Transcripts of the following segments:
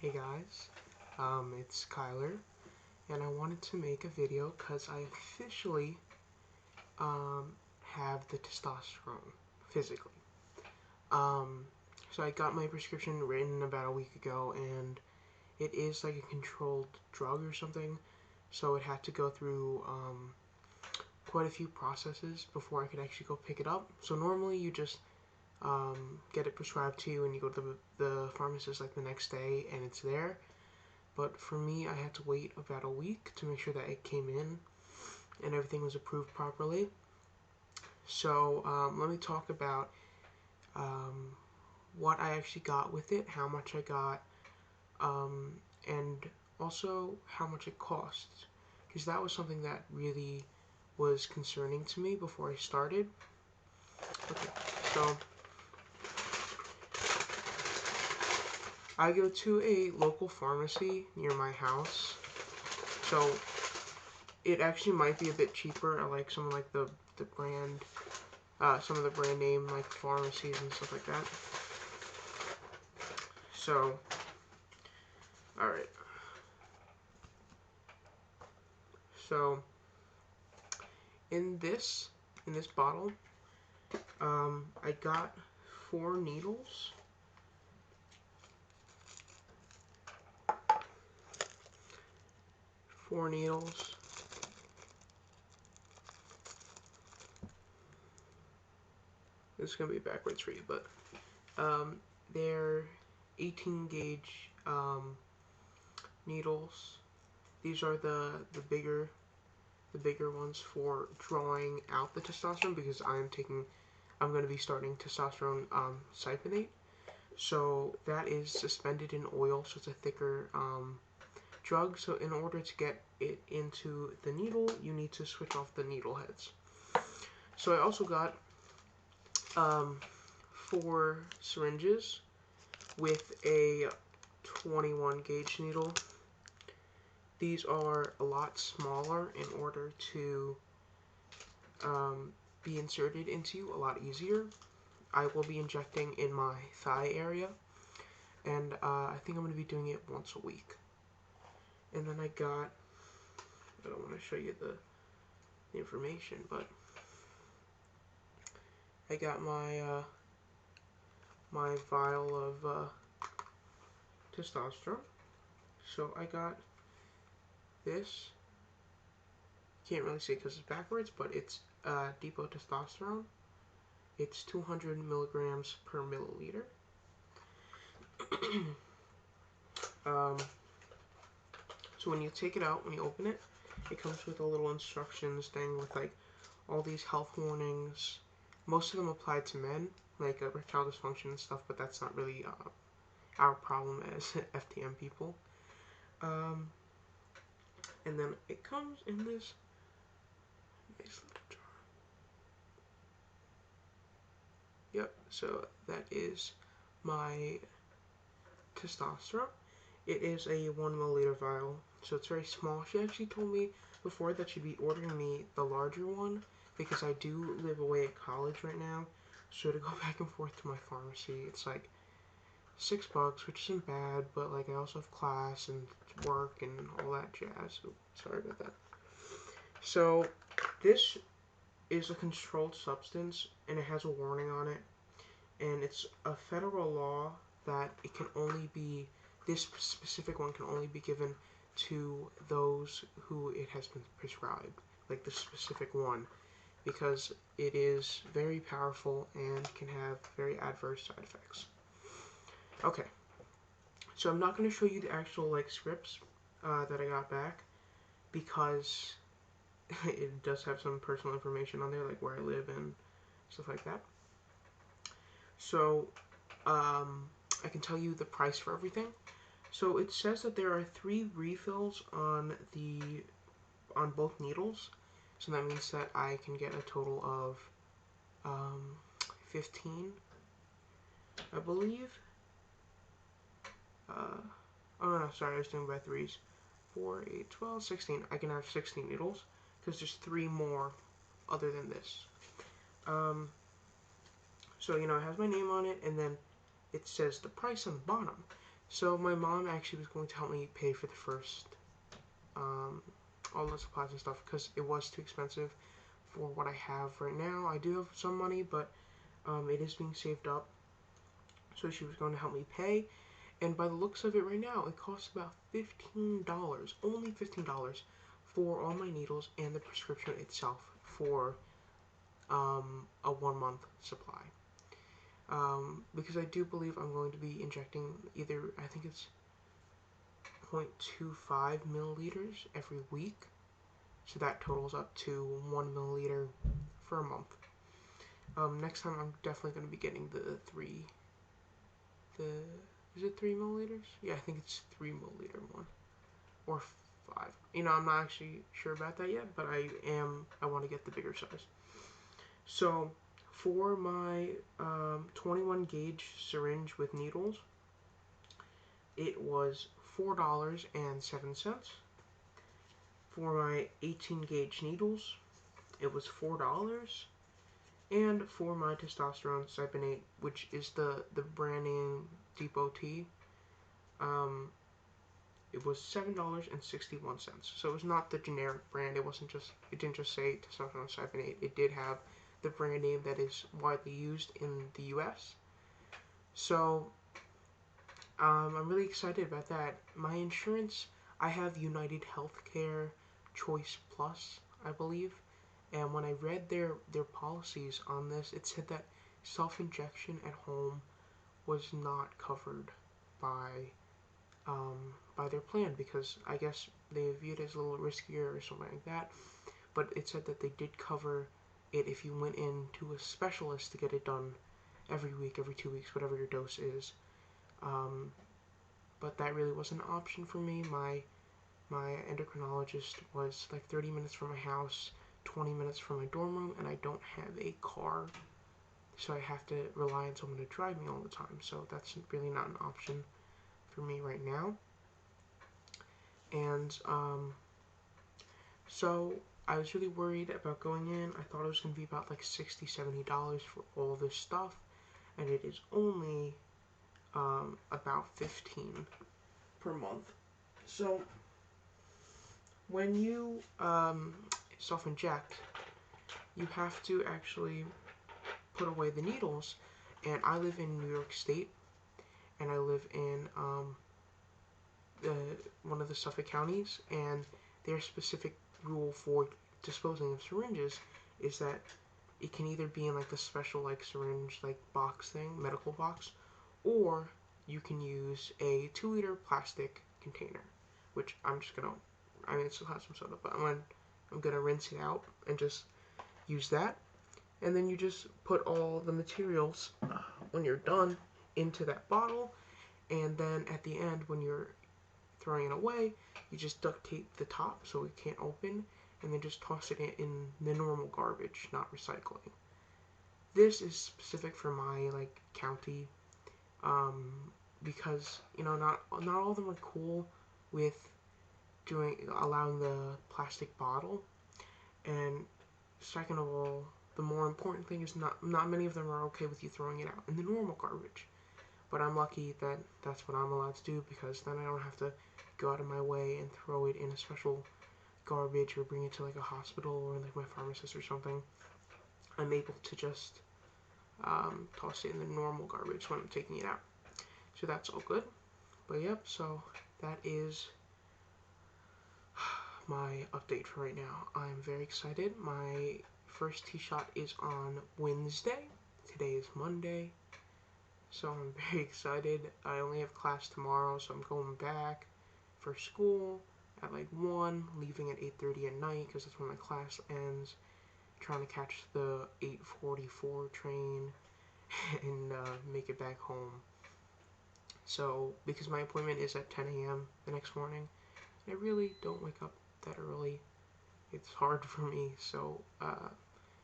Hey guys, it's Kyler, and I wanted to make a video because I officially have the testosterone physically. Um, so I got my prescription written about a week ago, and it is like a controlled drug or something, so it had to go through quite a few processes before I could actually go pick it up. So normally you just get it prescribed to you, and you go to the pharmacist like the next day, and it's there. But for me, I had to wait about a week to make sure that it came in and everything was approved properly. So let me talk about um, what I actually got with it, how much I got, and also how much it costs. Because that was something that really was concerning to me before I started. Okay, so I go to a local pharmacy near my house. So it actually might be a bit cheaper. I like some of like the brand, some of the brand name like pharmacies and stuff like that. So, all right. So in this bottle, I got 4 needles. Four needles. This is gonna be backwards for you, but they're 18 gauge needles. These are the bigger ones for drawing out the testosterone, because I'm going to be starting testosterone siphonate. So that is suspended in oil, so it's a thicker drug. So in order to get it into the needle, you need to switch off the needle heads. So I also got 4 syringes with a 21 gauge needle. These are a lot smaller in order to be inserted into you a lot easier. I will be injecting in my thigh area, and I think I'm going to be doing it once a week. And then I don't want to show you the information, but I got my my vial of testosterone. So I got this. Can't really see it because it's backwards, but it's depo-testosterone. It's 200 milligrams per milliliter. So when you take it out, when you open it, it comes with a little instructions thing with like all these health warnings. Most of them apply to men, like erectile dysfunction and stuff, but that's not really our problem as FTM people. And then it comes in this nice little jar. Yep, so that is my testosterone. It is a 1 milliliter vial, so it's very small. She actually told me before that she'd be ordering me the larger one because I do live away at college right now. So to go back and forth to my pharmacy, it's like $6, which isn't bad, but like I also have class and work and all that jazz. So sorry about that. So this is a controlled substance, and it has a warning on it, and it's a federal law that it can only be, this specific one can only be given to those who it has been prescribed, like the specific one, because it is very powerful and can have very adverse side effects. Okay, so I'm not going to show you the actual like scripts that I got back, because it does have some personal information on there, like where I live and stuff like that. So I can tell you the price for everything. So it says that there are 3 refills on both needles. So that means that I can get a total of 15, I believe. Oh no, sorry, I was doing by 3s. 4, 8, 12, 16. I can have 16 needles because there's 3 more other than this. So, you know, it has my name on it, and then it says the price on the bottom. So my mom actually was going to help me pay for the first, um, all the supplies and stuff because it was too expensive for what I have right now. I do have some money, but it is being saved up. So she was going to help me pay, and by the looks of it right now, it costs about $15, only $15 for all my needles and the prescription itself for a 1 month supply. Because I do believe I'm going to be injecting either, I think it's 0.25 milliliters every week. So that totals up to 1 milliliter for a month. Next time I'm definitely going to be getting is it 3 milliliters? Yeah, I think it's 3 milliliter one. Or 5. I'm not actually sure about that yet, but I want to get the bigger size. So, for my 21 gauge syringe with needles, it was $4.07. For my 18 gauge needles, it was $4. And for my testosterone cypionate, which is the brand name depo-t, it was $7.61. So it was not the generic brand. It didn't just say testosterone cypionate. It did have the brand name that is widely used in the US. So I'm really excited about that. My insurance, I have United Healthcare Choice Plus, I believe. And when I read their policies on this, it said that self-injection at home was not covered by their plan because I guess they viewed it as a little riskier or something like that. But it said that they did cover it if you went in to a specialist to get it done every week, every 2 weeks, whatever your dose is. But that really wasn't an option for me. My endocrinologist was like 30 minutes from my house, 20 minutes from my dorm room, and I don't have a car, so I have to rely on someone to drive me all the time. So that's really not an option for me right now. And so I was really worried about going in. I thought it was going to be about like $60, $70 for all this stuff, and it is only about $15 per month. So when you self-inject, you have to actually put away the needles. And I live in New York State, and I live in one of the Suffolk counties, and their specific rule for disposing of syringes is that it can either be in like the special like syringe like box thing, medical box, or you can use a 2-liter plastic container, which it still has some soda, but I'm gonna rinse it out and just use that. And then you just put all the materials when you're done into that bottle, and then at the end when you're throwing it away, you just duct tape the top so it can't open, and then just toss it in the normal garbage, not recycling. This is specific for my like county, because not all of them are cool with allowing the plastic bottle. And second of all, the more important thing is not many of them are okay with you throwing it out in the normal garbage. But I'm lucky that that's what I'm allowed to do, because then I don't have to go out of my way and throw it in a special garbage or bring it to like a hospital or like my pharmacist or something. I'm able to just toss it in the normal garbage when I'm taking it out. So that's all good. But yep, so that is my update for right now. I'm very excited. My first tee shot is on Wednesday. Today is Monday. So I'm very excited. I only have class tomorrow, so I'm going back for school at like 1, leaving at 8:30 at night because that's when my class ends. Trying to catch the 8:44 train and make it back home. So, because my appointment is at 10 a.m. the next morning, I really don't wake up that early. It's hard for me, so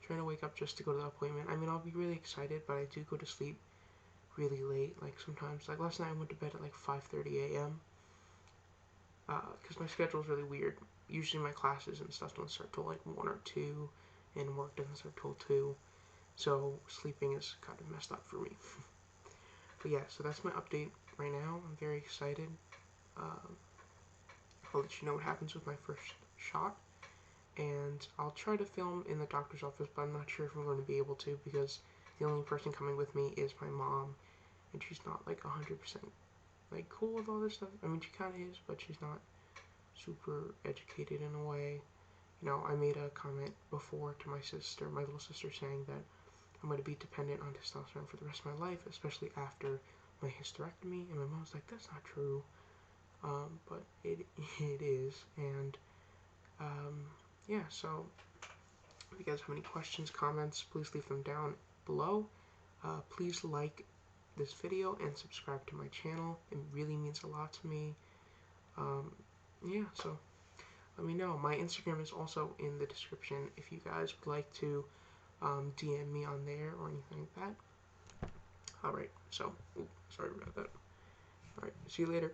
trying to wake up just to go to the appointment. I mean, I'll be really excited, but I do go to sleep really late. Like sometimes, like last night I went to bed at like 5:30 a.m. Because my schedule is really weird. Usually my classes and stuff don't start till like 1 or 2, and work doesn't start till 2. So sleeping is kind of messed up for me. But yeah, so that's my update right now. I'm very excited. Um, I'll let you know what happens with my first shot. And I'll try to film in the doctor's office, but I'm not sure if I'm going to be able to because the only person coming with me is my mom, and she's not like 100% like cool with all this stuff. I mean, she kind of is, but she's not super educated in a way. You know, I made a comment before to my sister, my little sister, saying that I'm going to be dependent on testosterone for the rest of my life, especially after my hysterectomy. And my mom's like, that's not true. But it is. And yeah, so if you guys have any questions, comments, please leave them down below. Please like this video and subscribe to my channel. It really means a lot to me. Yeah, so let me know. My Instagram is also in the description if you guys would like to DM me on there or anything like that. Alright, so, sorry about that. Alright, see you later.